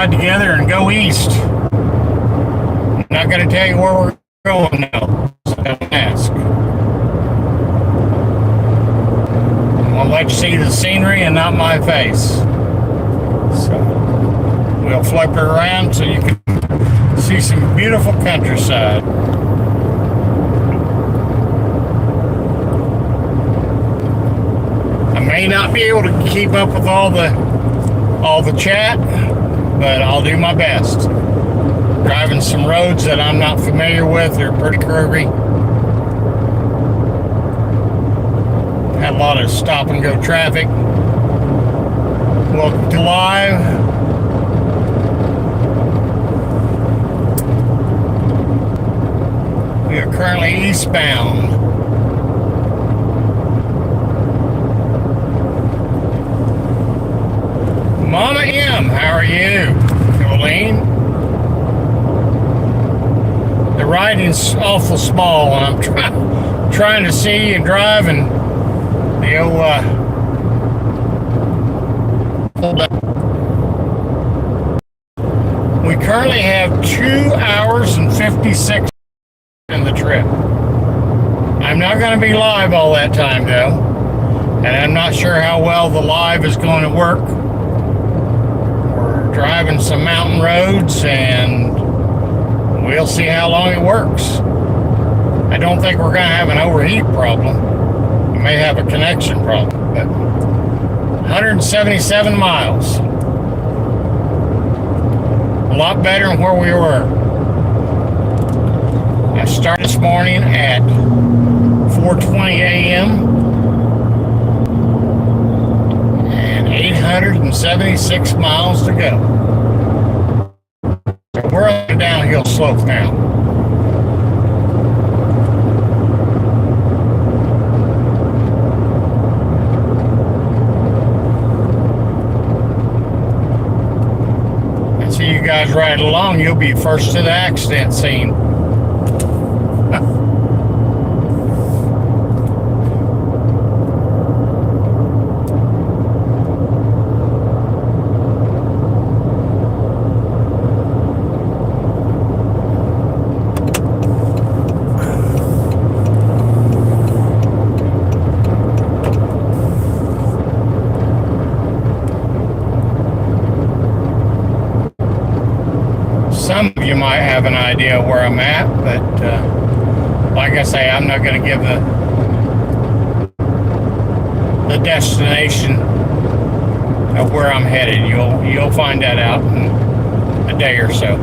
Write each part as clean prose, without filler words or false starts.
ride together and go east. I'm not going to tell you where we're going now, so don't ask. I'll let you see the scenery and not my face. So we'll flip it around so you can see some beautiful countryside. I may not be able to keep up with all the chat, but I'll do my best. Driving some roads that I'm not familiar with, they're pretty curvy. Had a lot of stop and go traffic. Welcome to live. We are currently eastbound. Mama M, how are you? Jolene? The writing's awful small, and I'm trying to see and drive, and the old we currently have 2 hours and 56 in the trip. I'm not going to be live all that time though, and I'm not sure how well the live is going to work. We're driving some mountain roads and we'll see how long it works. I don't think we're going to have an overheat problem. We may have a connection problem, but 177 miles. A lot better than where we were. I started this morning at 4:20 a.m. and 876 miles to go. So we're on a downhill slope now. See you guys ride along, you'll be first to the accident scene. Some of you might have an idea where I'm at, but like I say, I'm not going to give the destination of where I'm headed. You'll find that out in a day or so.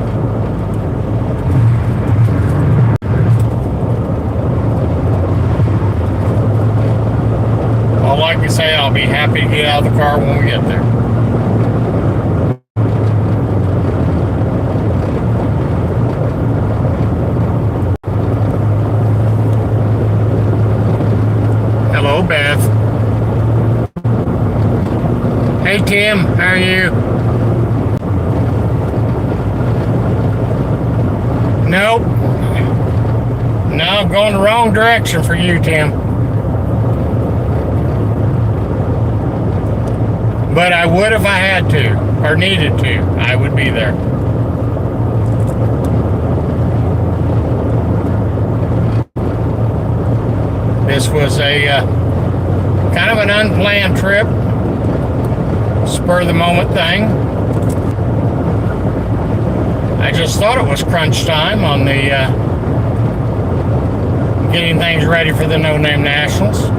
Well, like I say, I'll be happy to get out of the car when we get there. Hello, Beth. Hey, Tim. How are you? Nope. No, I'm going the wrong direction for you, Tim. But I would if I had to, or needed to. I would be there. This was a kind of an unplanned trip, spur of the moment thing. I just thought it was crunch time on the getting things ready for the No Name Nationals.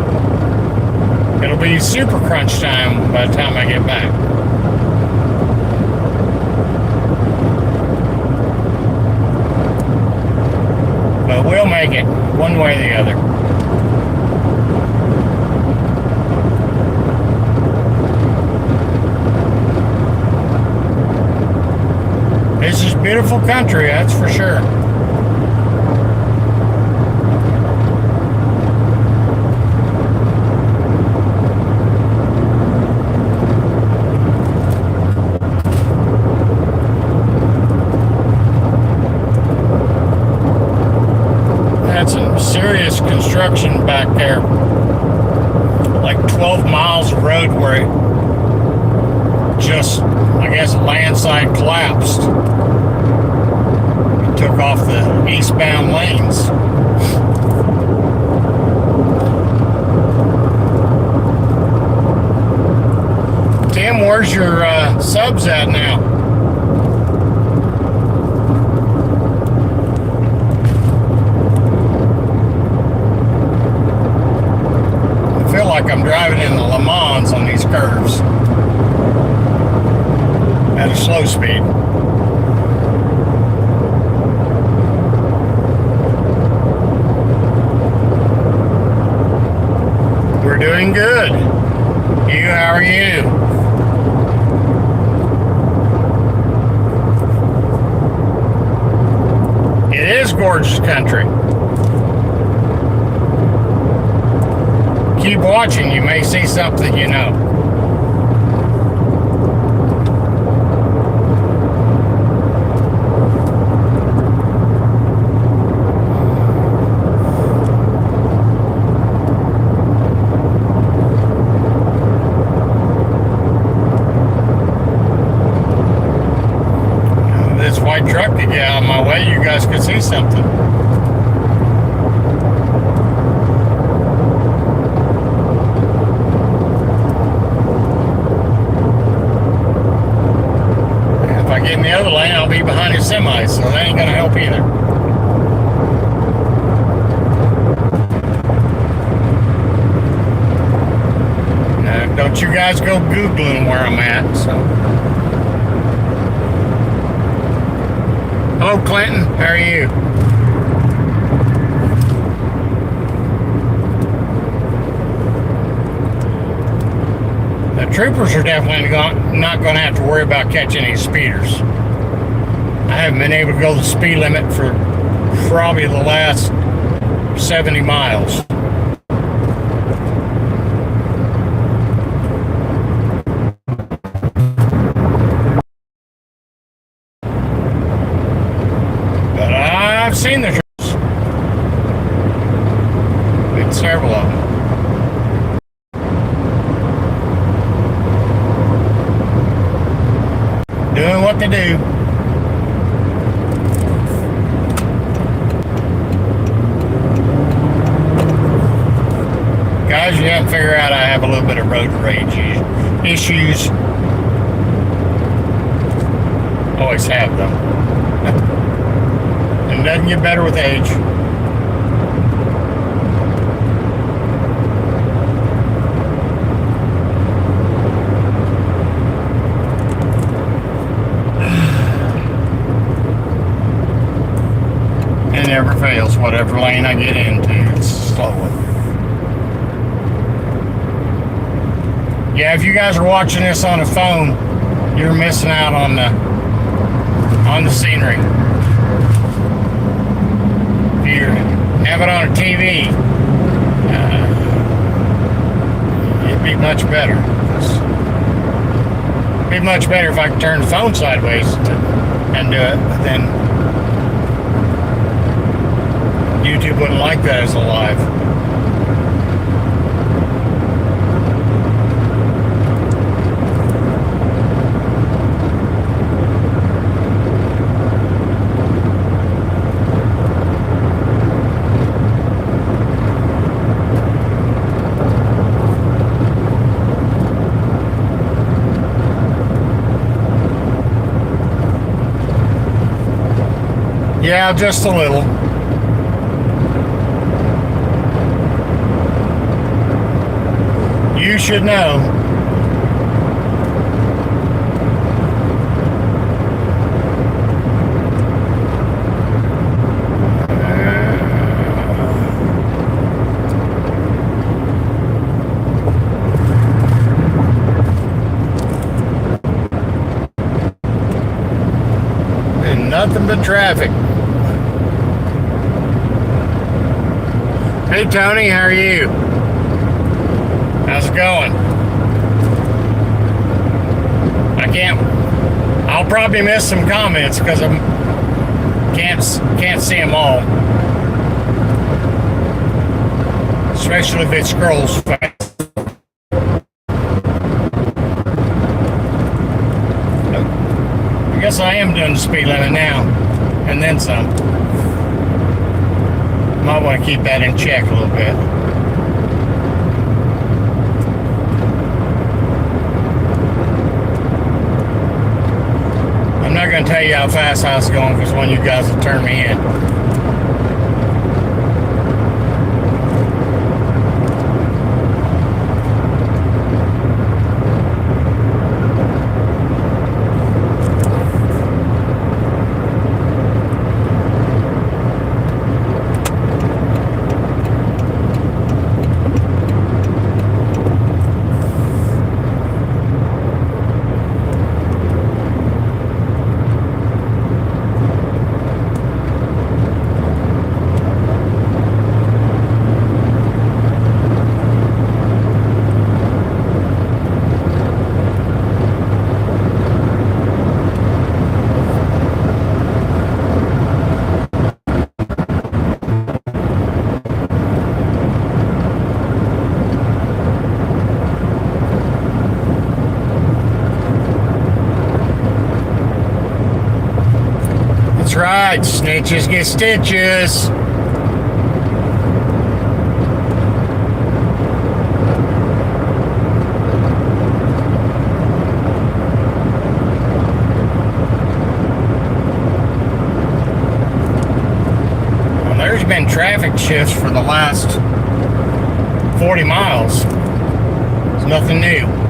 It'll be super crunch time by the time I get back. But we'll make it one way or the other. This is beautiful country, that's for sure. Had some serious construction back there. Like 12 miles of road where it just, I guess, landslide collapsed. It took off the eastbound lanes. Tim, where's your subs at now? I feel like I'm driving in the Le Mans on these curves at a slow speed. We're doing good. You, how are you? It is gorgeous country. Keep watching, you may see something you know. This white truck could get out of my way, you guys could see something. Get in the other lane, I'll be behind his semi, so that ain't gonna help either. Don't you guys go Googling where I'm at, so. Hello, Clinton, how are you? The troopers are definitely not going to have to worry about catching any speeders. I haven't been able to go the speed limit for probably the last 70 miles. But I've seen the troopers. Been several of them. Doing what they do. Guys, you haven't figured out I have a little bit of road rage issues. Always have them. And it doesn't get better with age. Never fails, whatever lane I get into, it's slowing. Yeah, if you guys are watching this on a phone, you're missing out on the scenery. If you have it on a TV, it'd be much better. It'd be much better if I could turn the phone sideways and do it, but then YouTube wouldn't like that as a live. Yeah, just a little. You should know. And nothing but traffic. Hey Tony, how are you? How's it going? I'll probably miss some comments because I can't see them all. Especially if it scrolls fast. guess I am doing the speed limit now, and then some. Might want to keep that in check a little bit. I'm not going to tell you how fast I was going because one of you guys will turn me in. That's right, snitches get stitches. Well, there's been traffic shifts for the last 40 miles. It's nothing new.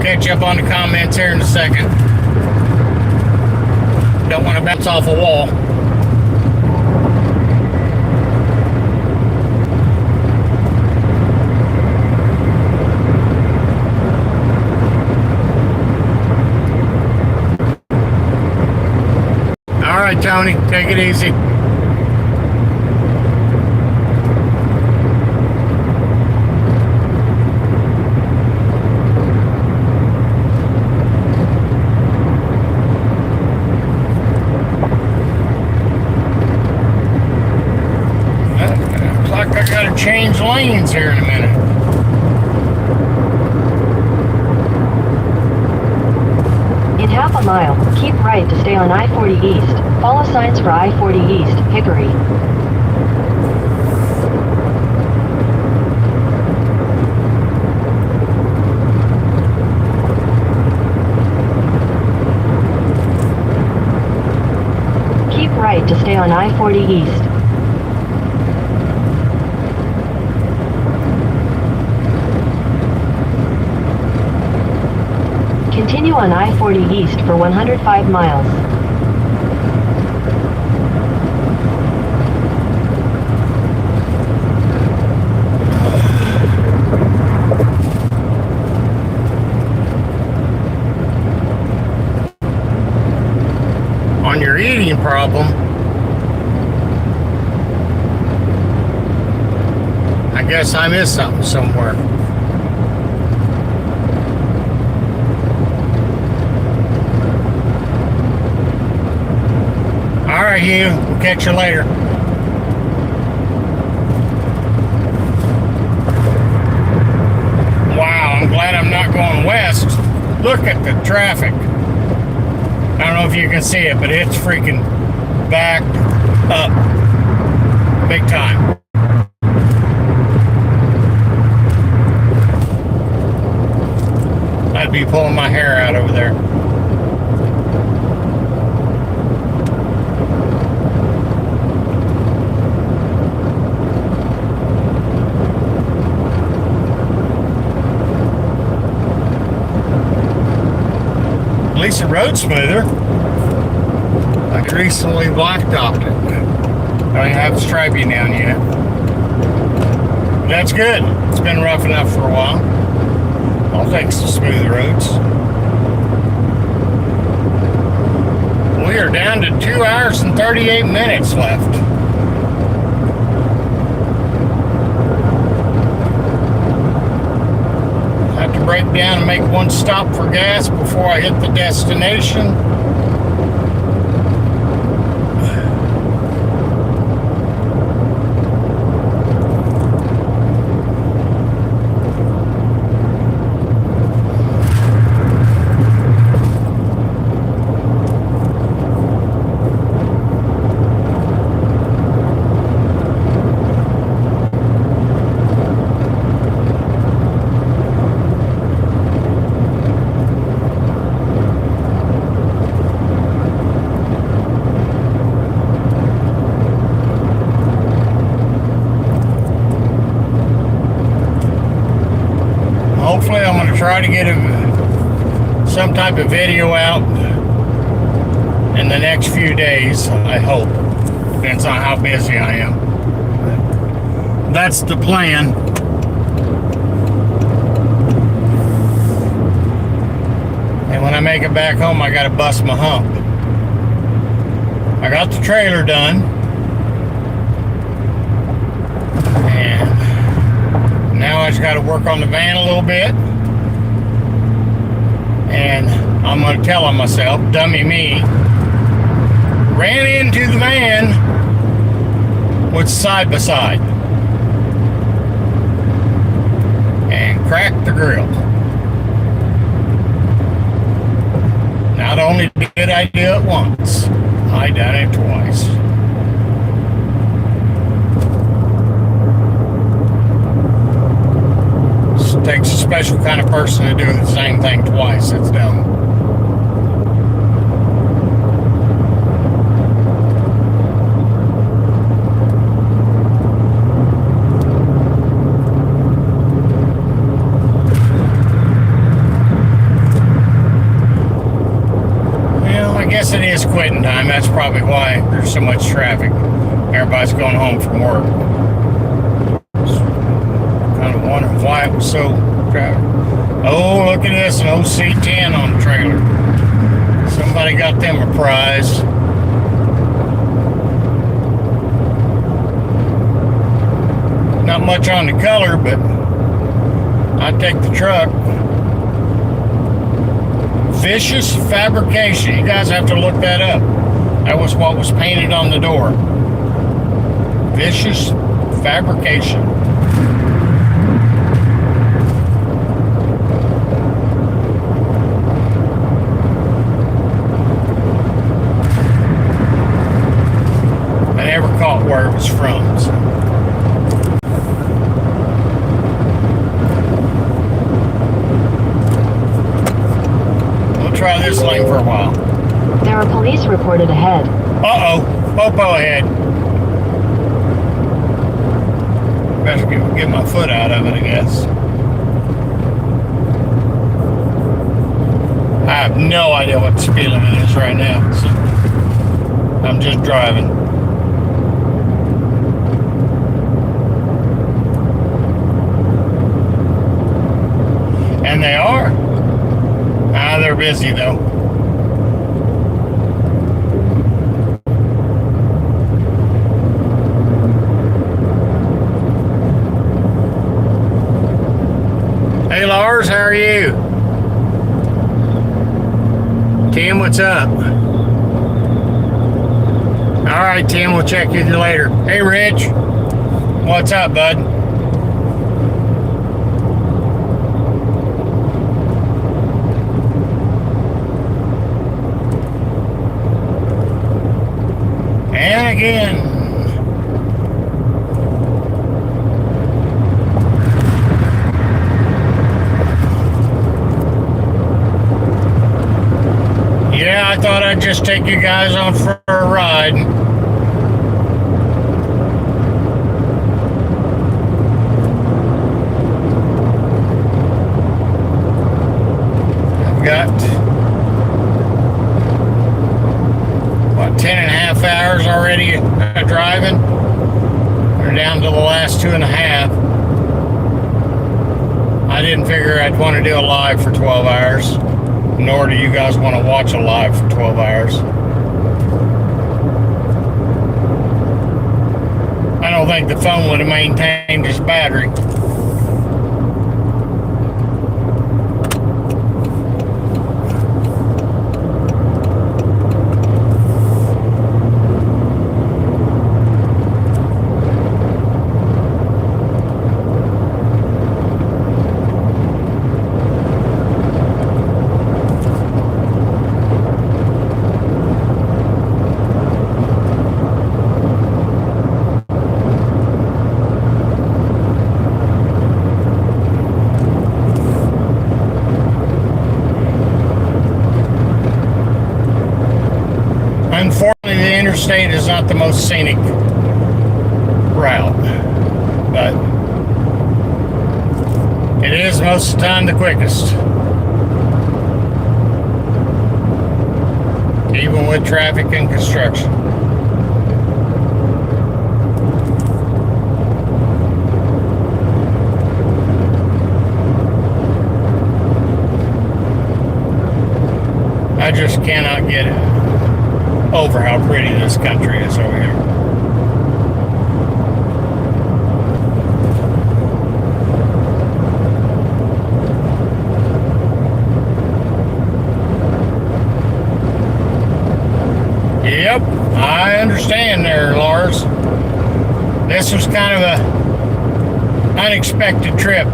Catch up on the comments here in a second. Don't want to bounce off a wall. All right, Tony, take it easy. Change lanes here in a minute. In half a mile, keep right to stay on I-40 East. Follow signs for I-40 East, Hickory. Keep right to stay on I-40 East. Continue on I-40 East for 105 miles. On your eating problem, I guess I missed something somewhere. All right, Hugh. We'll catch you later. Wow, I'm glad I'm not going west. Look at the traffic. I don't know if you can see it, but it's freaking backed up big time. I'd be pulling my hair out over there. At least the road's smoother. I recently blacktopped it. I don't even have the striping down yet. That's good. It's been rough enough for a while. I'll take some smooth roads. We are down to 2 hours and 38 minutes left. I have to break down and make one stop for gas before I hit the destination. Hopefully I'm going to try to get some type of video out in the next few days, I hope. Depends on how busy I am. That's the plan. And when I make it back home, I got to bust my hump. I got the trailer done. And now I just got to work on the van a little bit. And I'm going to tell on myself, dummy me, ran into the van with side by side and cracked the grill. Not only did I do it once, I done it twice. It takes a special kind of person to do the same thing twice. It's dumb. Well, I guess it is quitting time. That's probably why there's so much traffic. Everybody's going home from work. Wondering why it was so crowded. Oh, look at this, an OC10 on the trailer. Somebody got them a prize. Not much on the color, but I'd take the truck. Vicious Fabrication. You guys have to look that up. That was what was painted on the door. Vicious Fabrication. Caught where it was from. So. We'll try this lane for a while. There are police reported ahead. Uh-oh. Popo ahead. Better get my foot out of it, I guess. I have no idea what the speed limit is right now. So I'm just driving. And they are. They're busy though. Hey Lars, how are you? Tim, what's up? All right, Tim, we'll check with you later. Hey Rich, what's up, bud? Again. thought I'd just take you guys on for a ride. I've got, what, 10.5 hours already driving? We're down to the last 2.5. I didn't figure I'd want to do a live for 12 hours, nor do you guys want to watch a live for 12 hours. I don't think the phone would have maintained its battery. Unfortunately, the interstate is not the most scenic route, but it is most of the time the quickest. Even with traffic and construction. I just cannot get it over how pretty this country is over here. Yep, I understand there, Lars. This was kind of a unexpected trip,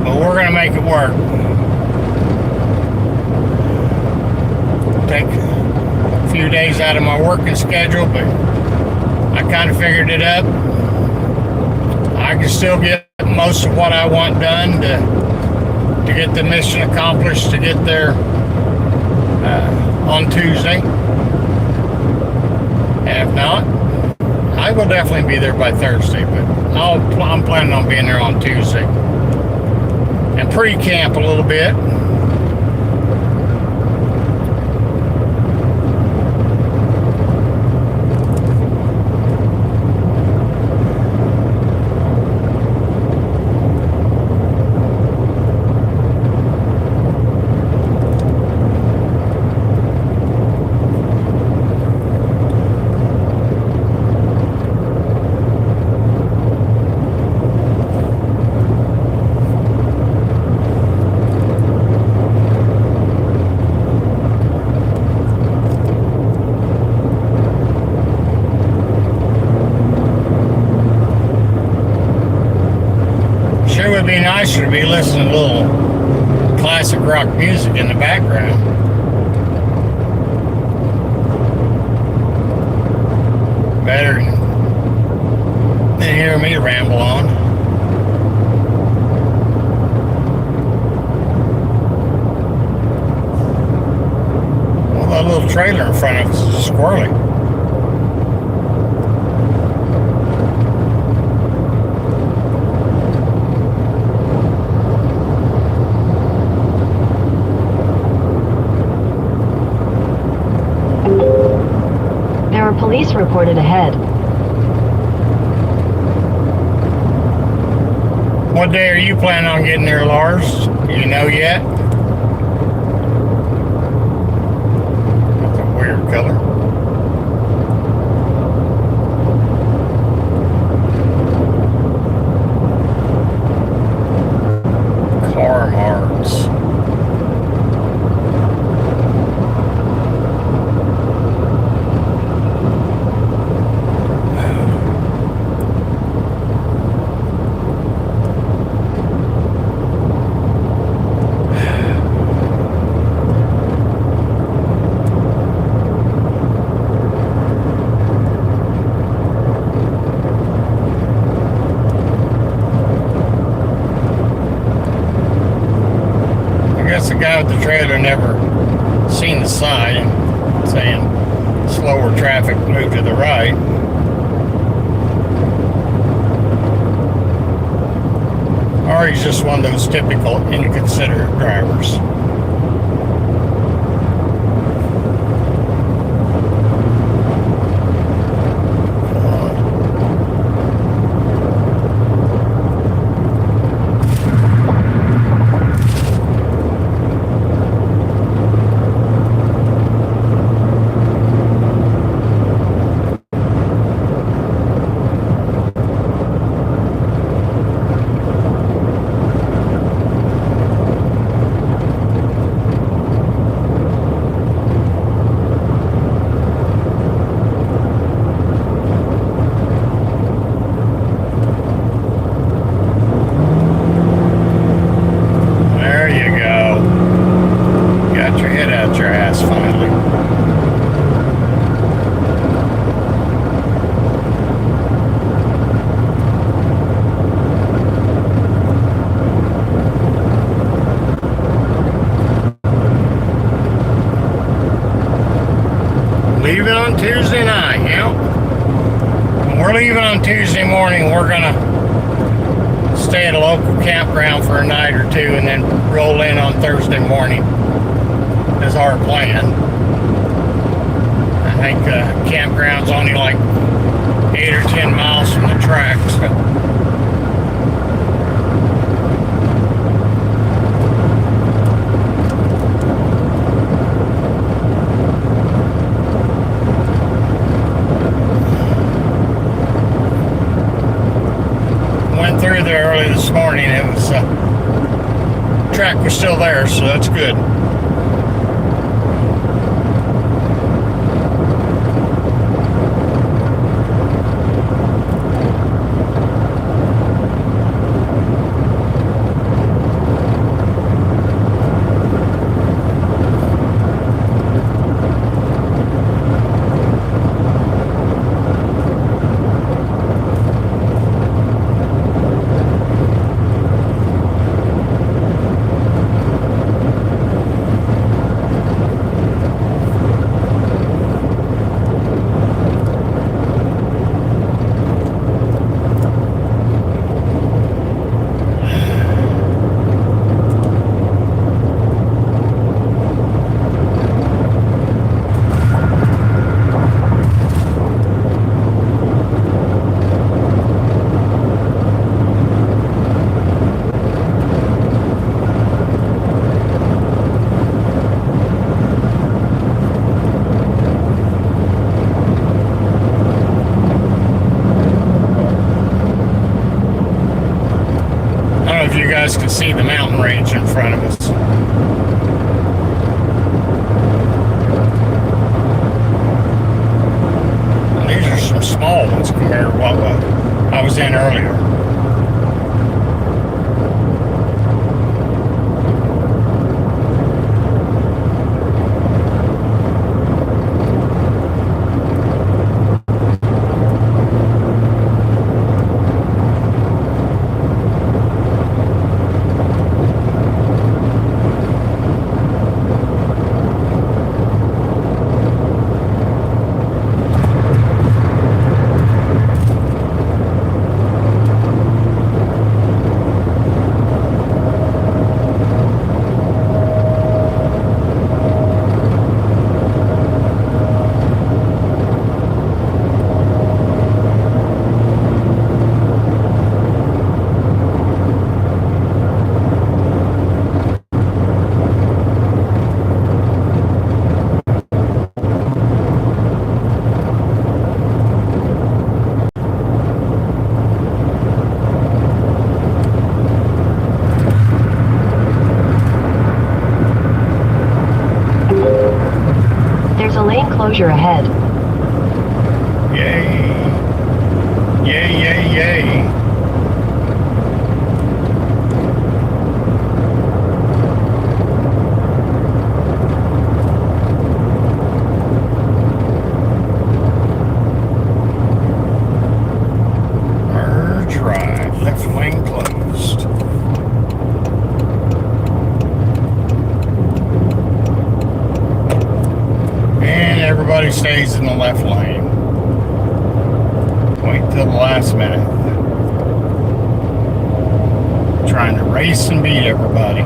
but we're gonna make it work. Take a few days out of my working schedule, but I kind of figured it up. I can still get most of what I want done to get the mission accomplished, to get there on Tuesday. And if not, I will definitely be there by Thursday, but I'm planning on being there on Tuesday and pre-camp a little bit. Sure would be nicer to be listening to a little classic rock music in the background. Better than hear me ramble on. Well, that little trailer in front of us is squirrely. There are police reported ahead. What day are you planning on getting there, Lars? Do you know yet? That's a weird color. Car hearts. trailer never seen the sign saying slower traffic, move to the right. Or he's just one of those typical inconsiderate drivers. Leaving on Tuesday night, yep. When we're leaving on Tuesday morning, we're gonna stay at a local campground for a night or two and then roll in on Thursday morning is our plan. I think campground's only like 8 or 10 miles from the track, so. Through there early this morning. It was track was still there, so that's good. If you guys can see the mountain range in front of us. And these are some small ones compared to what I was in earlier. Closure ahead. Yay. Yay, yay, yay. Merge right. Left lane closed. everybody stays in the left lane. Wait till the last minute. Trying to race and beat everybody.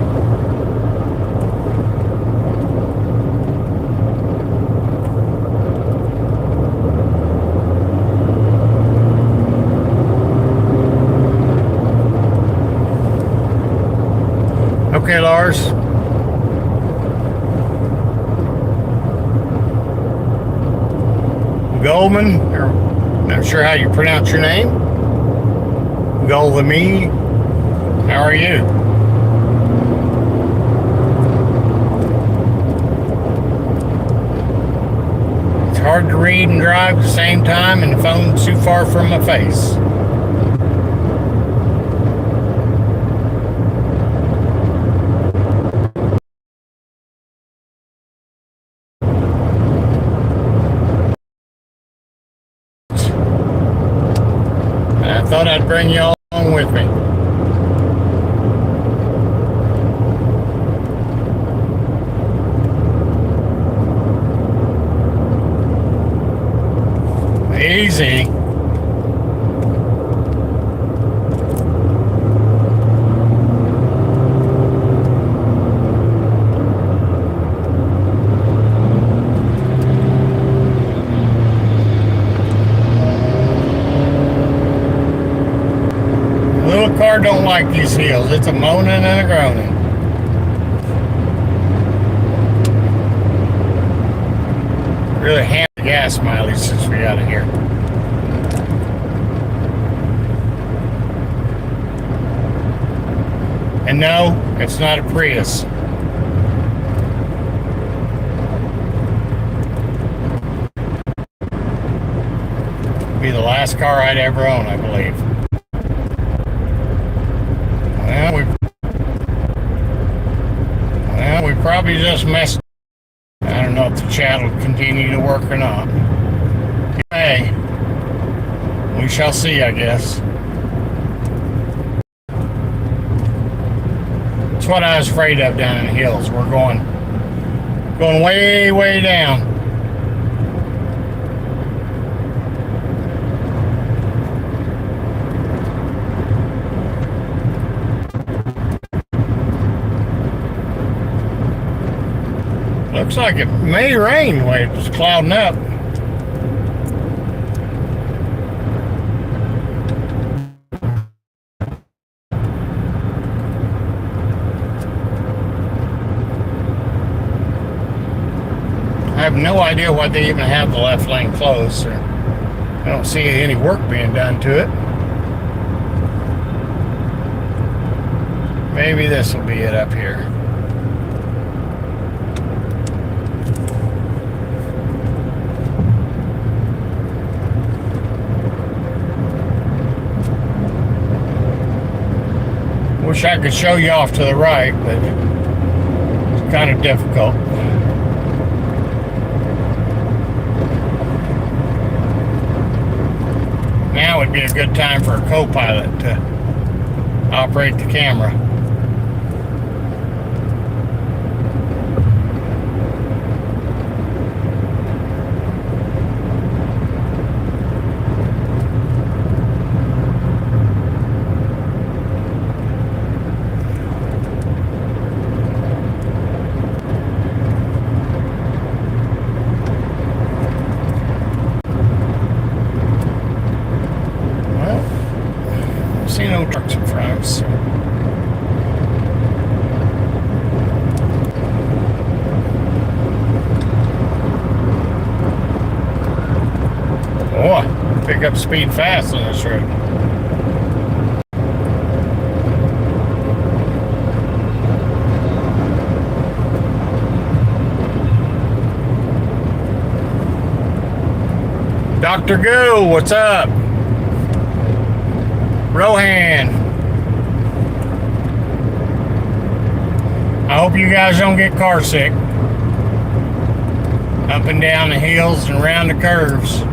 Okay, Lars. Goldman, or not sure how you pronounce your name. Goldamy, how are you? It's hard to read and drive at the same time, and the phone's too far from my face. I thought I'd bring you all along with me. Easy. Little car don't like these hills. It's a moaning and a groaning. Really hammer the gas mileage since we got it here. And no, it's not a Prius. It'll be the last car I'd ever own, I believe. Well, we probably just messed. I don't know if the chat will continue to work or not. Hey, we shall see, I guess. That's what I was afraid of down in the hills. We're going way, way down. Looks like it may rain the way it's clouding up. I have no idea why they even have the left lane closed. Or I don't see any work being done to it. Maybe this will be it up here. Wish I could show you off to the right, but it's kind of difficult. Now would be a good time for a co-pilot to operate the camera. See no trucks in front of us. Oh, pick up speed fast on this road. Dr. Goo, what's up? Rohan. I hope you guys don't get car sick. Up and down the hills and around the curves.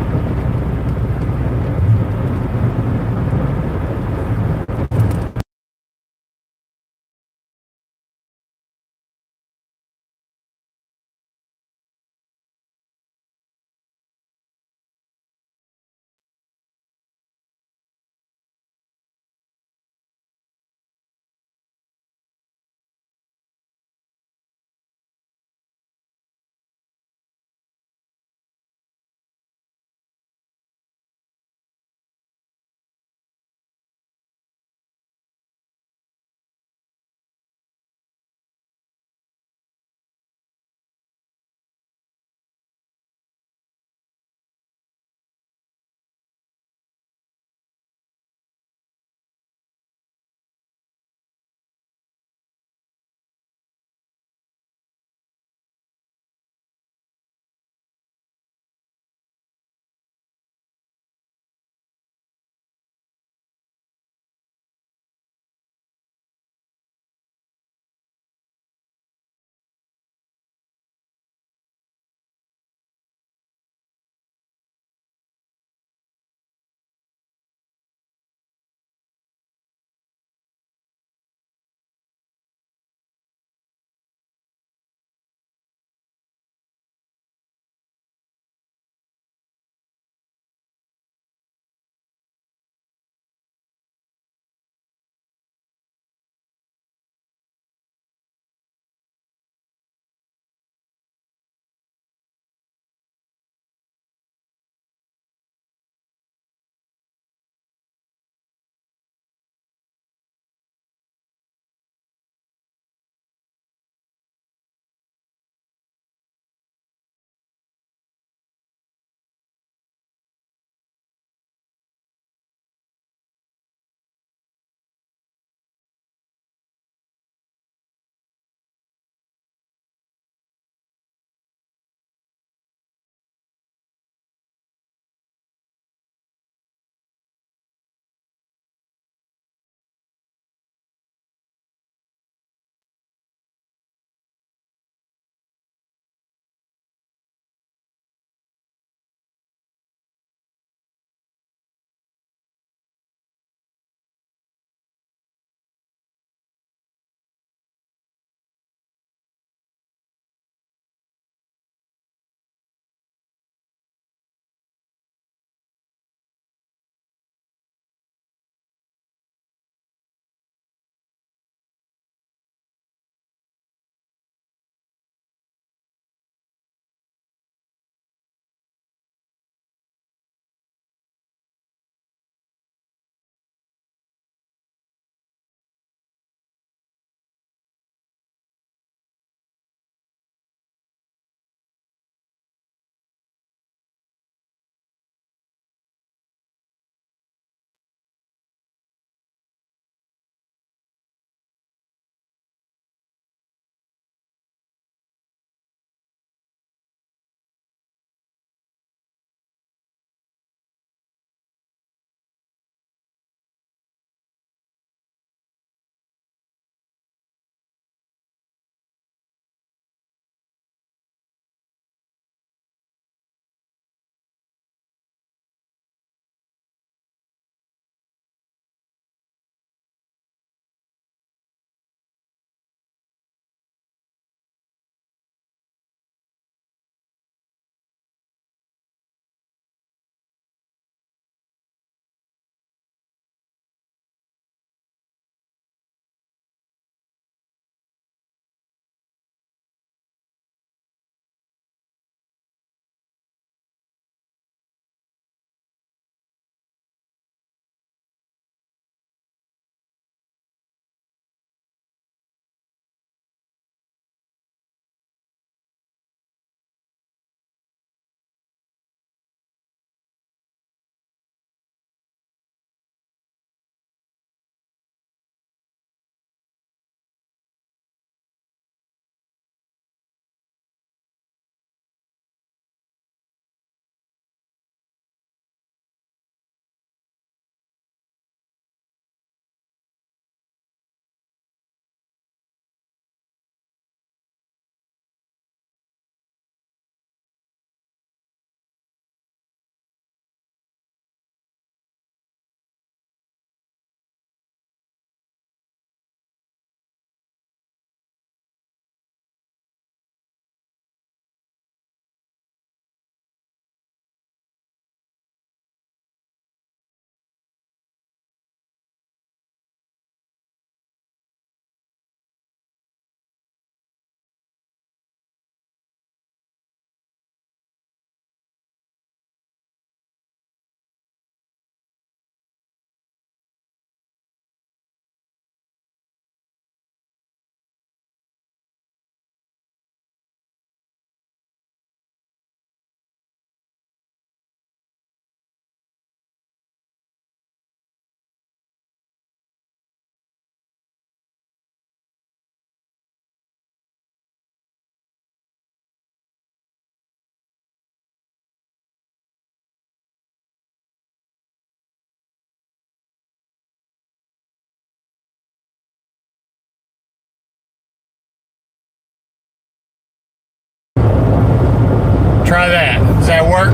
Try that. Does that work?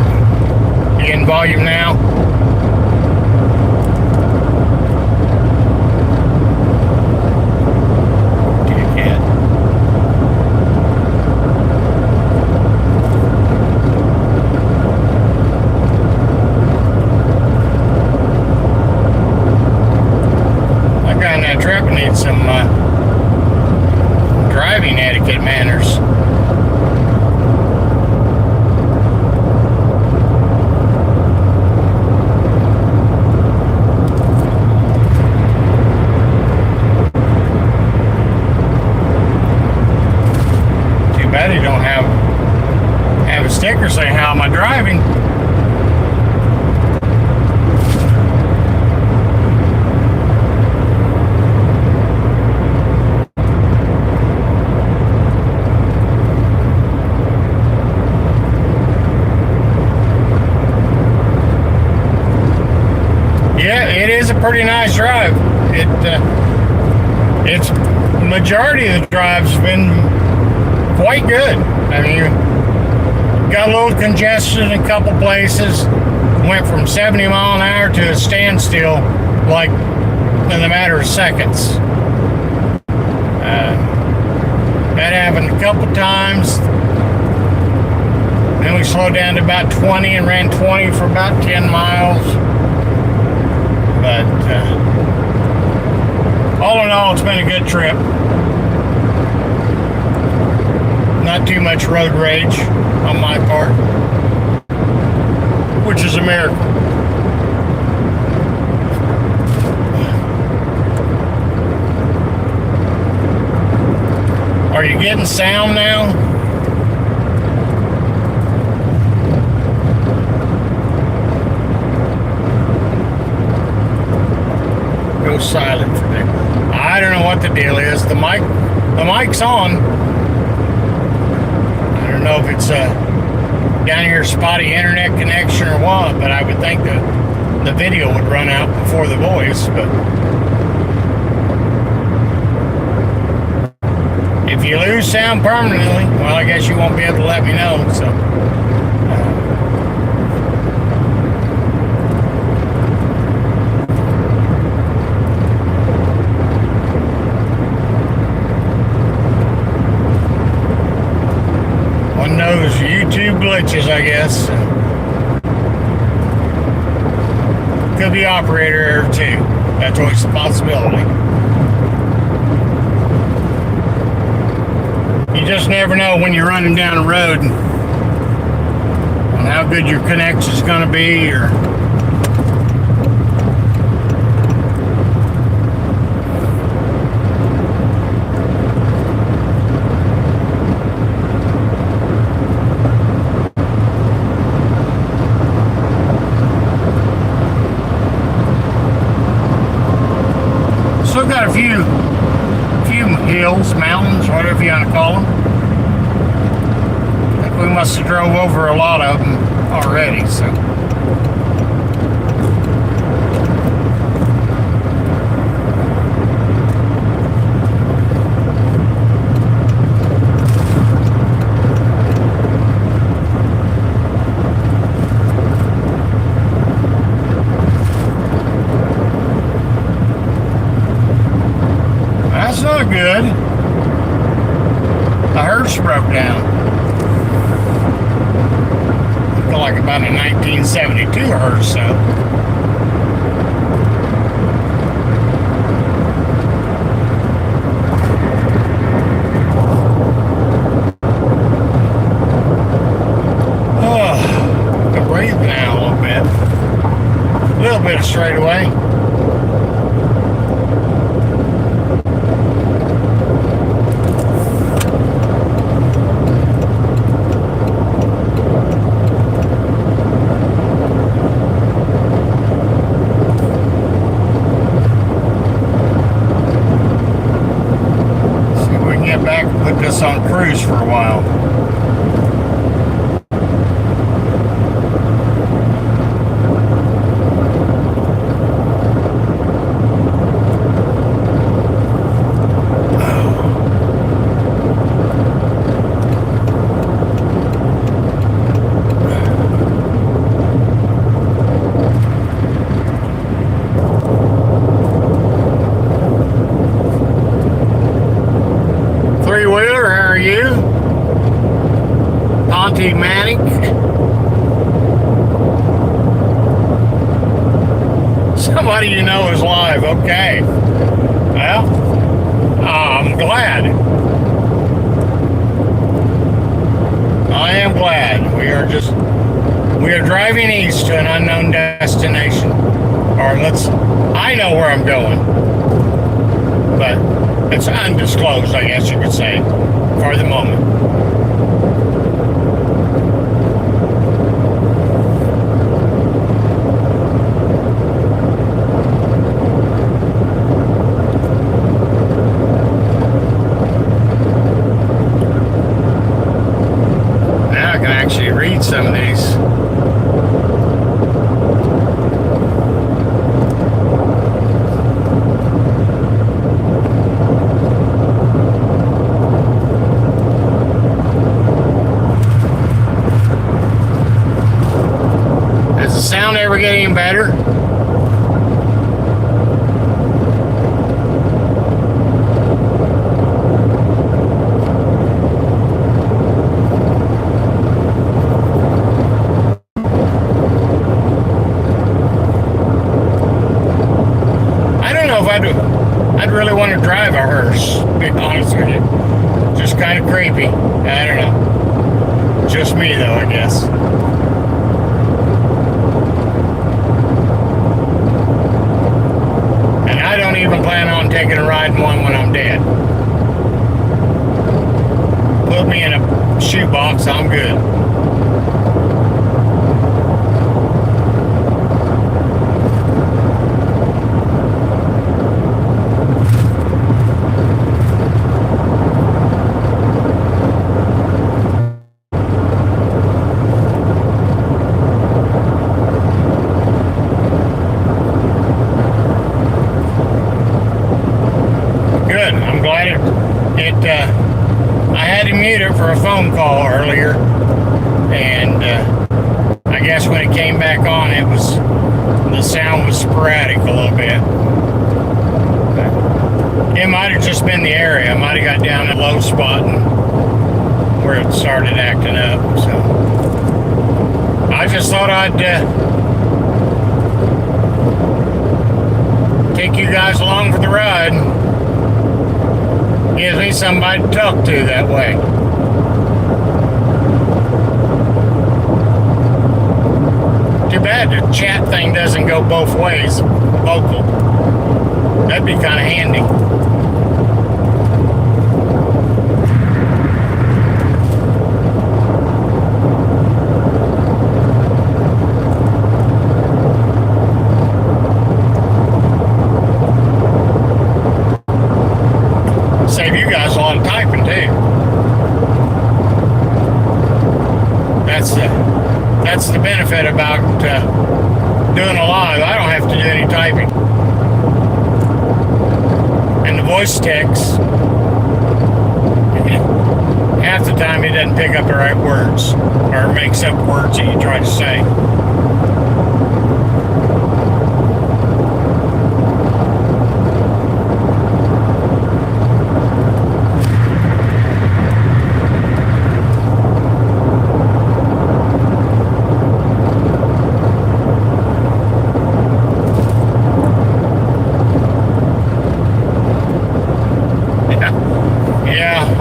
You getting volume now? Some driving etiquette manners. Too bad you don't have a sticker saying how am I driving. Pretty nice drive. It's majority of the drive's been quite good. I mean, you got a little congestion in a couple places. Went from 70 mile an hour to a standstill, like in a matter of seconds. That happened a couple times. Then we slowed down to about 20 and ran 20 for about 10 miles. But all in all, it's been a good trip. Not too much road rage on my part, which is a miracle. Are you getting sound now? Silent for me. I don't know what the deal is. The mic's on. I don't know if it's down here spotty internet connection or what, but I would think the video would run out before the voice. But if you lose sound permanently, well, I guess you won't be able to let me know. So. Those YouTube glitches, I guess. Could be operator error too. That's always a possibility. You just never know when you're running down a road on how good your connection is going to be, or still got a few hills, mountains, whatever you want to call them. I think we must have drove over a lot of them already, so. That's not good. The hearse broke down. I feel like about a 1972 hearse, so. Oh, I'm breathing now a little bit. A little bit of straightaway. Put this on cruise for a while. Manic. Somebody you know is live. Okay. Well, I'm glad. I am glad. We are driving east to an unknown destination. I know where I'm going. But it's undisclosed, I guess you could say, for the moment. Now I can actually read some of these. Sound ever get any better? I don't know if I'd really want to drive a hearse, to be honest with you. Just kind of creepy. I don't know. Just me though, I guess. I don't even plan on taking a ride in one when I'm dead. Put me in a shoebox, I'm good. I had to mute it for a phone call earlier, and I guess when it came back on, the sound was sporadic a little bit. It might have just been the area. I might have got down a low spot and where it started acting up. So I just thought I'd take you guys along for the ride. Gives me somebody to talk to that way. Too bad the chat thing doesn't go both ways, vocal. That'd be kind of handy. Save you guys a lot of typing too. That's the benefit about doing a live. I don't have to do any typing. And the voice text, half the time it doesn't pick up the right words, or it makes up words that you try to say.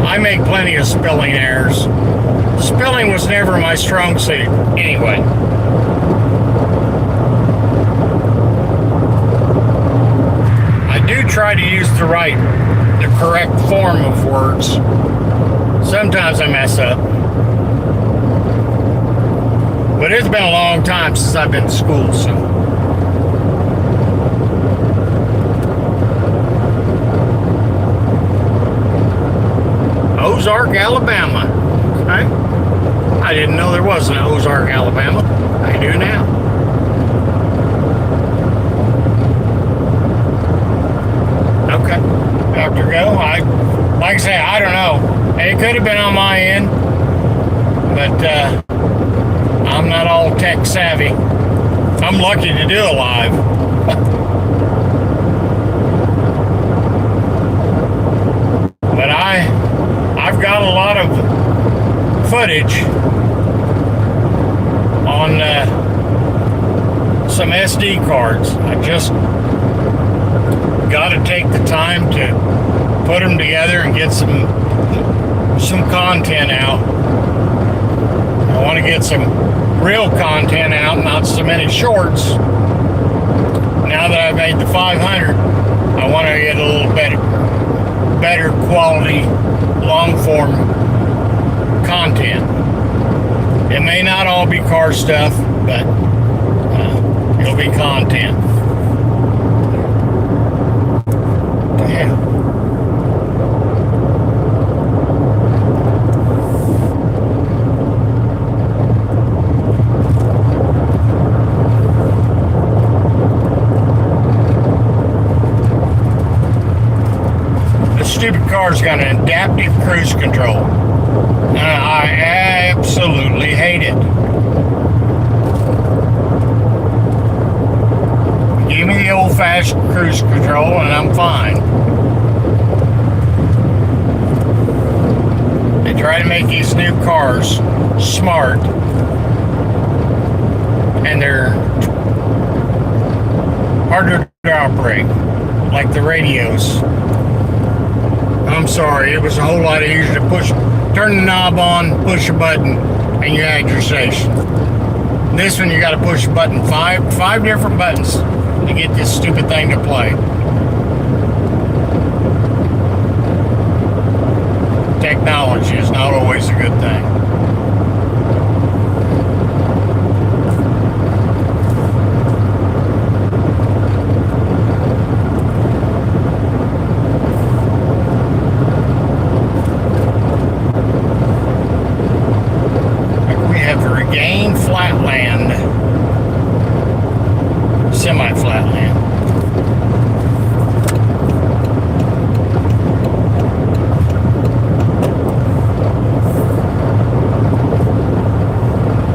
I make plenty of spelling errors. Spelling was never my strong suit, anyway. I do try to use the correct form of words. Sometimes I mess up. But it's been a long time since I've been to school, so. Ozark, Alabama. Okay. I didn't know there was an Ozark, Alabama. I do now. Okay. Dr. Go. Like I say, I don't know. It could have been on my end, but I'm not all tech savvy. I'm lucky to do a live. But I've got a lot of footage SD cards. I just got to take the time to put them together and get some content out. I want to get some real content out, not so many shorts. Now that I've made the 500, I want to get a little better quality long form content. It may not all be car stuff, but it'll be content. Damn. This stupid car's got an adaptive cruise control. And I absolutely hate it. Give me the old-fashioned cruise control and I'm fine. They try to make these new cars smart, and they're harder to operate, like the radios. I'm sorry, it was a whole lot easier to turn the knob on, push a button, and you had your station. This one you got to push a button, five different buttons to get this stupid thing to play. Technology is not always a good thing. Regain flatland, semi-flatland.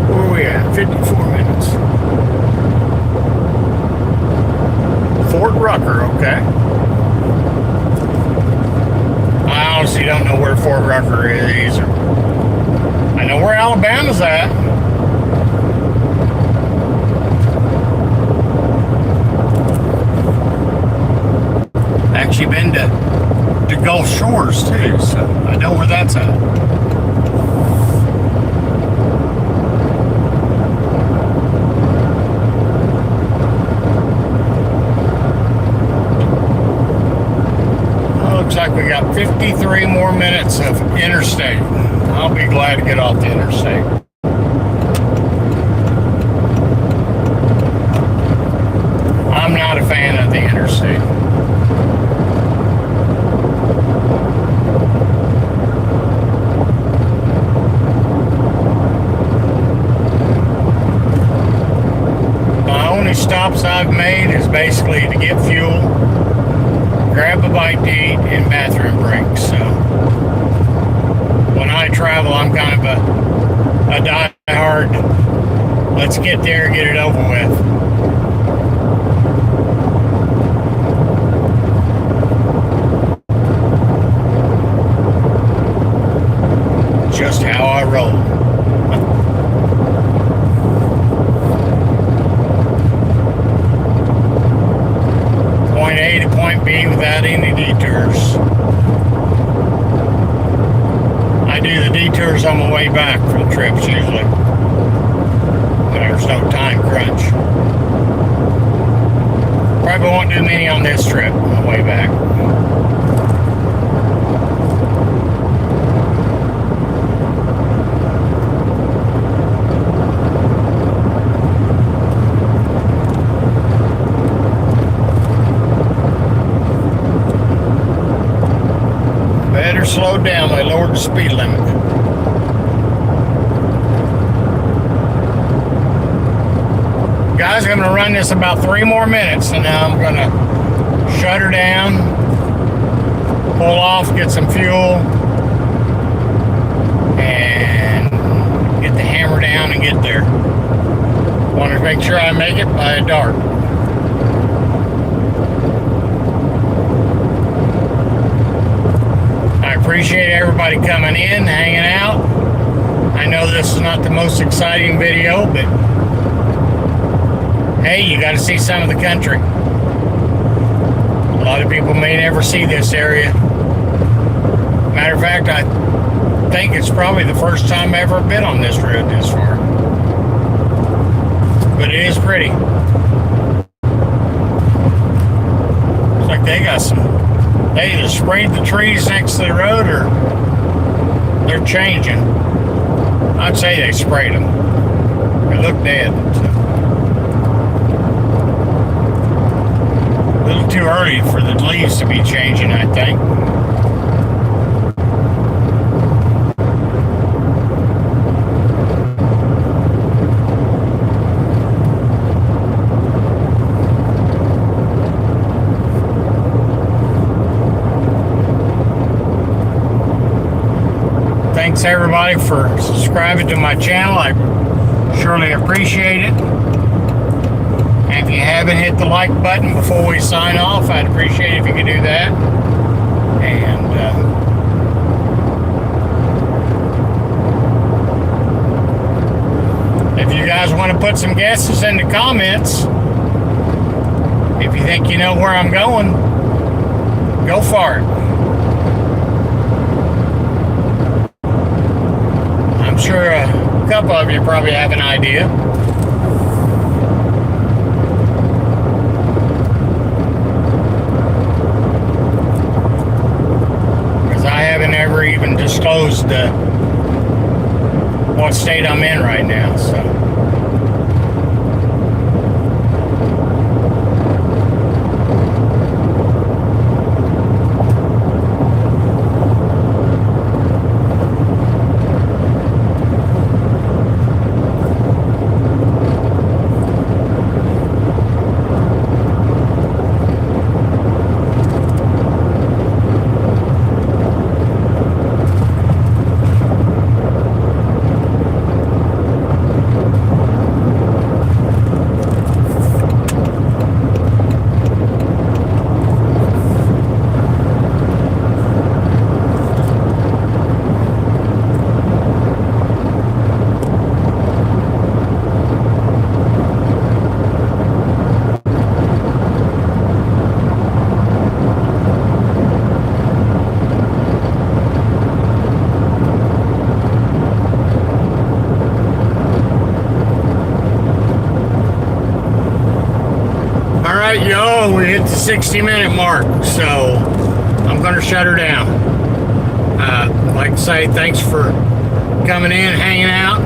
Where are we at? 54 minutes. Fort Rucker, okay. I honestly don't know where Fort Rucker is either. I know where Alabama's at. Actually been to Gulf Shores too, so I know where that's at. Well, looks like we got 53 more minutes of Interstate. I'll be glad to get off the Interstate. I'm not a fan of the Interstate. My only stops I've made is basically to get fuel, grab a bite to eat, and bathroom breaks. So when I travel, I'm kind of a die-hard, let's get there, get it over with. Just how I roll. Point A to point B without any detours. I do the detours on my way back from trips usually. There's no time crunch. Probably won't do many on this trip on the way back. Better slow down, they lowered the speed limit. Guys, I'm going to run this about 3 more minutes, and now I'm going to shut her down, pull off, get some fuel, and get the hammer down and get there. Want to make sure I make it by dark. I appreciate everybody coming in, hanging out. I know this is not the most exciting video, but hey, you got to see some of the country. A lot of people may never see this area. Matter of fact, I think it's probably the first time I've ever been on this road this far. But it is pretty. Looks like they got some. They either sprayed the trees next to the road or they're changing. I'd say they sprayed them. They look dead. A little too early for the leaves to be changing, I think. Thanks everybody for subscribing to my channel. I surely appreciate it. And if you haven't hit the like button before we sign off, I'd appreciate it if you could do that. And if you guys want to put some guesses in the comments, if you think you know where I'm going, go for it. I'm sure a couple of you probably have an idea. Because I haven't ever even disclosed what state I'm in right now, so. Yo, we hit the 60-minute mark, so I'm going to shut her down. I'd like to say thanks for coming in, hanging out.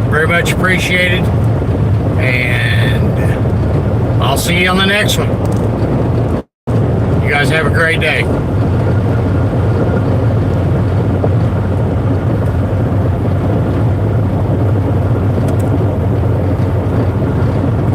Very much appreciated. And I'll see you on the next one. You guys have a great day.